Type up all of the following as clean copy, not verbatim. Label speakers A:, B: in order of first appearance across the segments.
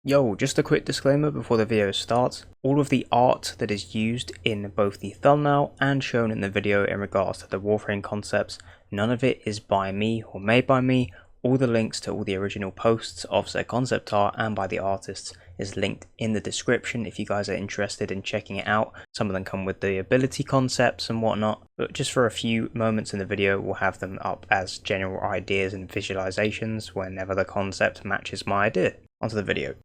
A: Yo, just a quick disclaimer before the video starts. All of the art that is used in both the thumbnail and shown in the video in regards to the Warframe concepts, none of it is by me or made by me. All the links to all the original posts of said concept art and by the artists is linked in the description if you guys are interested in checking it out. Some of them come with the ability concepts and whatnot, but just for a few moments in the video we'll have them up as general ideas and visualizations whenever the concept matches my idea. Onto the video.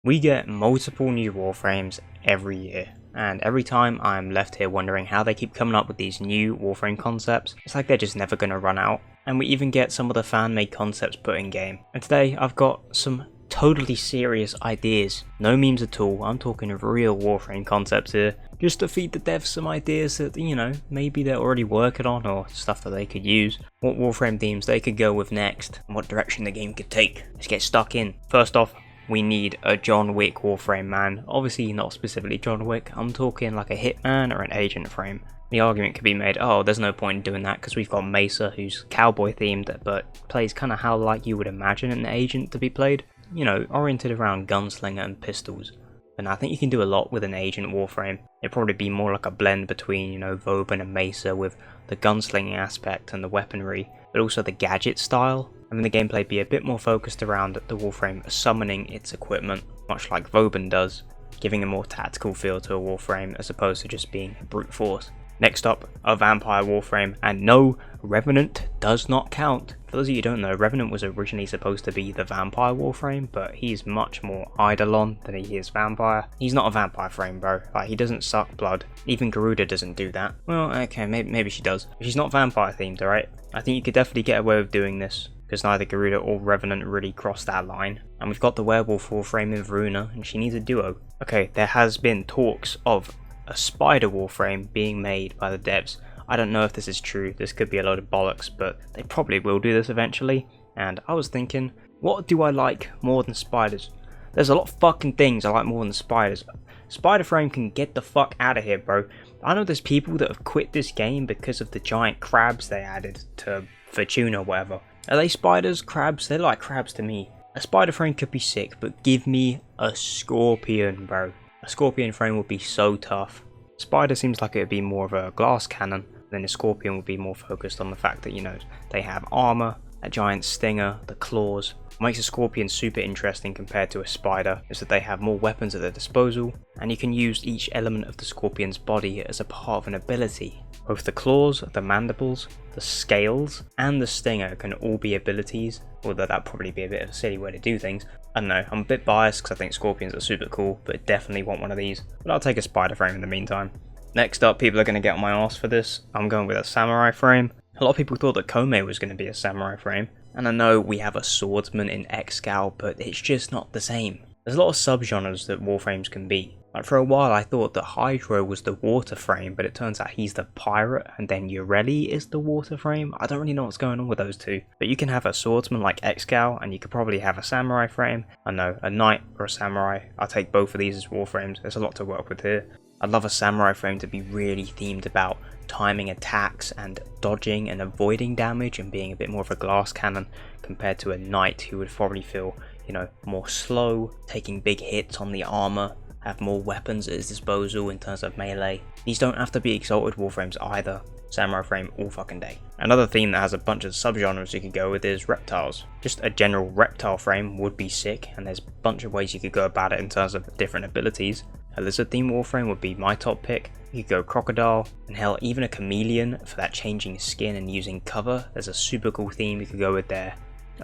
A: We get multiple new Warframes every year, and every time I'm left here wondering how they keep coming up with these new Warframe concepts. It's like they're just never going to run out, and we even get some of the fan-made concepts put in game. And today I've got some totally serious ideas, no memes at all. I'm talking real Warframe concepts here, just to feed the devs some ideas that, you know, maybe they're already working on or stuff that they could use, what Warframe themes they could go with next, and what direction the game could take. Let's get stuck in. First off, we need a John Wick Warframe, man. Obviously not specifically John Wick, I'm talking like a hitman or an agent frame. The argument could be made, oh, there's no point in doing that because we've got Mesa, who's cowboy themed, but plays kind of how like you would imagine an agent to be played. You know, oriented around gunslinger and pistols. And I think you can do a lot with an agent Warframe. It'd probably be more like a blend between, you know, Vauban and Mesa with the gunslinging aspect and the weaponry, but also the gadget style. And the gameplay be a bit more focused around the Warframe summoning its equipment, much like Vauban does, giving a more tactical feel to a Warframe as opposed to just being brute force. Next up, a Vampire Warframe, and no, Revenant does not count. For those of you who don't know, Revenant was originally supposed to be the Vampire Warframe, but he's much more Eidolon than he is Vampire. He's not a Vampire frame, bro. Like, he doesn't suck blood. Even Garuda doesn't do that. Well, okay, maybe she does. But she's not Vampire themed, alright? I think you could definitely get away with doing this, because neither Garuda or Revenant really cross that line. And we've got the Werewolf Warframe in Veruna, and she needs a duo. Okay, there has been talks of a Spider Warframe being made by the devs. I don't know if this is true, this could be a load of bollocks, but they probably will do this eventually. And I was thinking, what do I like more than spiders? There's a lot of fucking things I like more than spiders. Spider frame can get the fuck out of here, bro. I know there's people that have quit this game because of the giant crabs they added to Fortuna or whatever. Are they spiders? Crabs? They're like crabs to me. A spider frame could be sick, but give me a scorpion, bro. A scorpion frame would be so tough. Spider seems like it would be more of a glass cannon, then a scorpion would be more focused on the fact that, you know, they have armor, a giant stinger, the claws. What makes a scorpion super interesting compared to a spider is that they have more weapons at their disposal, and you can use each element of the scorpion's body as a part of an ability. Both the claws, the mandibles, the scales, and the stinger can all be abilities, although that'd probably be a bit of a silly way to do things. I don't know, I'm a bit biased because I think scorpions are super cool, but definitely want one of these. But I'll take a spider frame in the meantime. Next up, people are going to get on my ass for this. I'm going with a samurai frame. A lot of people thought that Kome was going to be a samurai frame. And I know we have a swordsman in Excal, but it's just not the same. There's a lot of subgenres that Warframes can be. Like for a while I thought that Hydro was the water frame, but it turns out he's the pirate, and then Ureli is the water frame. I don't really know what's going on with those two. But you can have a swordsman like Excal, and you could probably have a samurai frame. I know, a knight or a samurai. I'll take both of these as Warframes. There's a lot to work with here. I'd love a samurai frame to be really themed about timing attacks and dodging and avoiding damage and being a bit more of a glass cannon compared to a knight who would probably feel, you know, more slow, taking big hits on the armor, have more weapons at his disposal in terms of melee. These don't have to be exalted Warframes either. Samurai frame all fucking day. Another theme that has a bunch of subgenres you could go with is reptiles. Just a general reptile frame would be sick, and there's a bunch of ways you could go about it in terms of different abilities. A lizard theme Warframe would be my top pick. You could go crocodile, and hell, even a chameleon for that changing skin and using cover. There's a super cool theme you could go with there.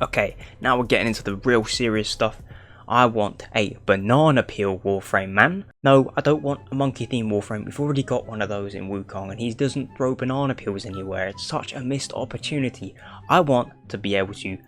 A: Okay, now we're getting into the real serious stuff. I want a banana peel Warframe, man. No, I don't want a monkey theme Warframe. We've already got one of those in Wukong, and he doesn't throw banana peels anywhere. It's such a missed opportunity. I want to be able to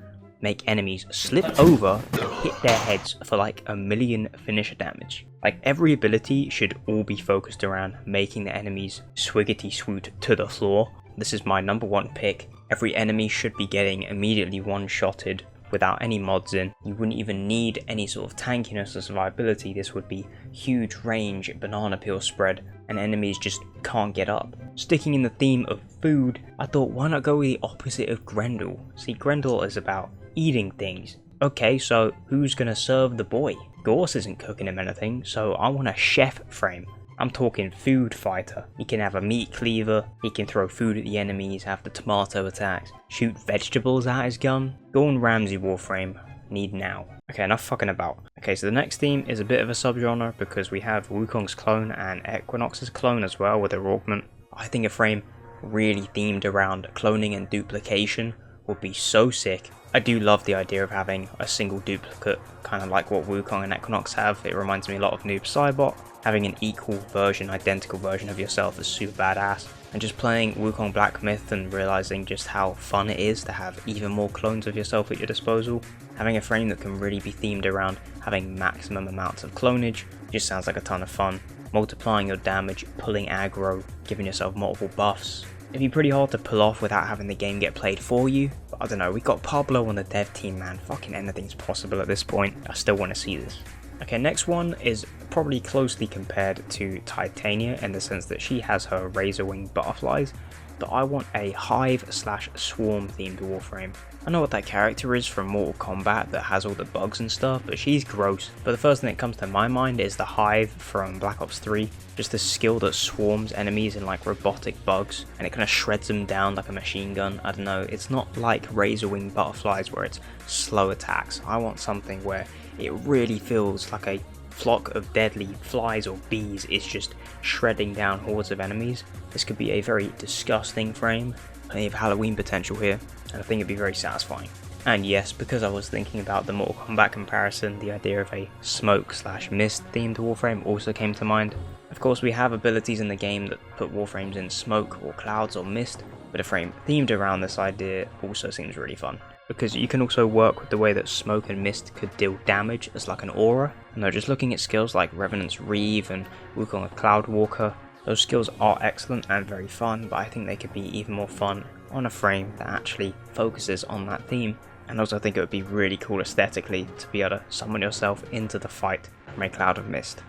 A: make enemies slip over and hit their heads for like 1,000,000 finisher damage. Like, every ability should all be focused around making the enemies swiggity swoot to the floor. This is my number one pick. Every enemy should be getting immediately one-shotted without any mods in. You wouldn't even need any sort of tankiness or survivability. This would be huge range banana peel spread and enemies just can't get up. Sticking in the theme of food, I thought, why not go with the opposite of Grendel? See, Grendel is about eating things. Okay, so who's gonna serve the boy? Gorse isn't cooking him anything, so I want a chef frame. I'm talking food fighter. He can have a meat cleaver, he can throw food at the enemies, have the tomato attacks, shoot vegetables out his gun. Gordon Ramsay Warframe, need now. Okay, enough fucking about. Okay, so the next theme is a bit of a subgenre because we have Wukong's clone and Equinox's clone as well with their augment. I think a frame really themed around cloning and duplication would be so sick. I do love the idea of having a single duplicate, kind of like what Wukong and Equinox have. It reminds me a lot of Noob Saibot. Having an equal version, identical version of yourself is super badass. And just playing Wukong Black Myth and realizing just how fun it is to have even more clones of yourself at your disposal. Having a frame that can really be themed around having maximum amounts of clonage just sounds like a ton of fun. Multiplying your damage, pulling aggro, giving yourself multiple buffs. It'd be pretty hard to pull off without having the game get played for you, but I don't know, we got Pablo on the dev team, man. Fucking anything's possible at this point. I still want to see this. Okay, next one is probably closely compared to Titania in the sense that she has her razor wing butterflies, but I want a hive/swarm themed Warframe. I know what that character is from Mortal Kombat that has all the bugs and stuff, but she's gross. But the first thing that comes to my mind is the hive from Black Ops 3, just the skill that swarms enemies in like robotic bugs, and it kind of shreds them down like a machine gun. I don't know, it's not like razor wing butterflies where it's slow attacks. I want something where it really feels like a flock of deadly flies or bees is just shredding down hordes of enemies. This could be a very disgusting frame, plenty of Halloween potential here, and I think it'd be very satisfying. And yes, because I was thinking about the Mortal Kombat comparison, the idea of a smoke/mist themed Warframe also came to mind. Of course, we have abilities in the game that put Warframes in smoke or clouds or mist, but a frame themed around this idea also seems really fun. Because you can also work with the way that smoke and mist could deal damage as like an aura. And just looking at skills like Revenant's Reeve and Wukong of Cloudwalker, those skills are excellent and very fun, but I think they could be even more fun on a frame that actually focuses on that theme. And also I think it would be really cool aesthetically to be able to summon yourself into the fight from a cloud of mist.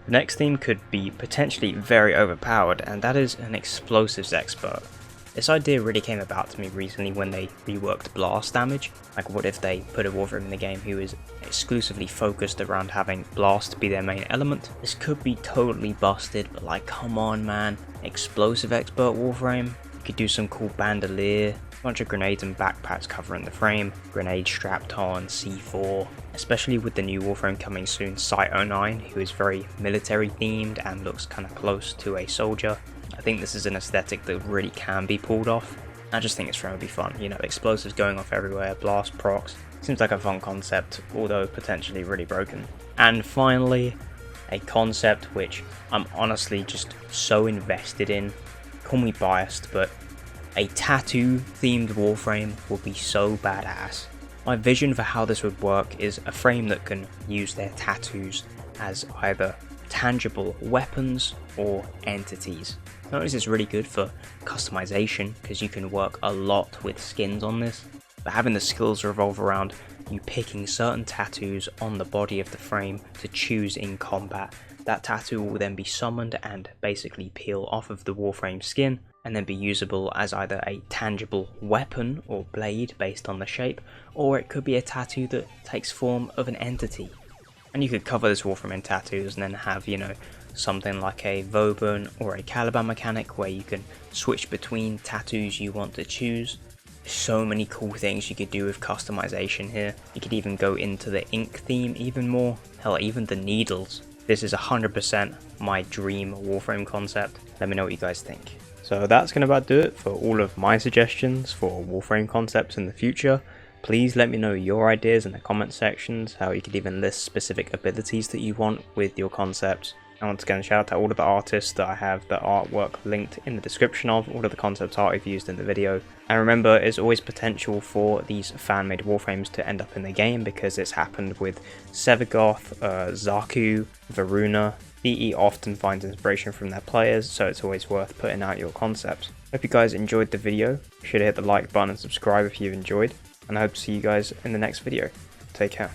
A: The next theme could be potentially very overpowered, and that is an explosives expert. This idea really came about to me recently when they reworked blast damage. Like, what if they put a Warframe in the game who is exclusively focused around having blast be their main element? This could be totally busted, but like, come on man, explosive expert Warframe? You could do some cool bandolier, a bunch of grenades and backpacks covering the frame, grenade strapped on, C4, especially with the new Warframe coming soon, Site-09, who is very military themed and looks kind of close to a soldier. I think this is an aesthetic that really can be pulled off. I just think it's going to be fun, you know, explosives going off everywhere, blast procs. Seems like a fun concept, although potentially really broken. And finally, a concept which I'm honestly just so invested in. Call me biased, but a tattoo themed Warframe would be so badass. My vision for how this would work is a frame that can use their tattoos as either tangible weapons or entities. Notice it's really good for customization because you can work a lot with skins on this, but having the skills revolve around you picking certain tattoos on the body of the frame to choose in combat. That tattoo will then be summoned and basically peel off of the Warframe skin and then be usable as either a tangible weapon or blade based on the shape, or it could be a tattoo that takes form of an entity. And you could cover this Warframe in tattoos and then have, you know, something like a Vauban or a Caliban mechanic where you can switch between tattoos you want to choose. So many cool things you could do with customization here. You could even go into the ink theme even more. Hell, even the needles. This is 100% my dream Warframe concept. Let me know what you guys think. So that's gonna about do it for all of my suggestions for Warframe concepts in the future. Please let me know your ideas in the comment sections, how you could even list specific abilities that you want with your concepts. And once again, shout out to all of the artists that I have the artwork linked in the description of, all of the concept art I've used in the video. And remember, there's always potential for these fan-made Warframes to end up in the game because it's happened with Sevagoth, Zaku, Varuna. EE often finds inspiration from their players, so it's always worth putting out your concepts. Hope you guys enjoyed the video. Be sure to hit the like button and subscribe if you've enjoyed. And I hope to see you guys in the next video. Take care.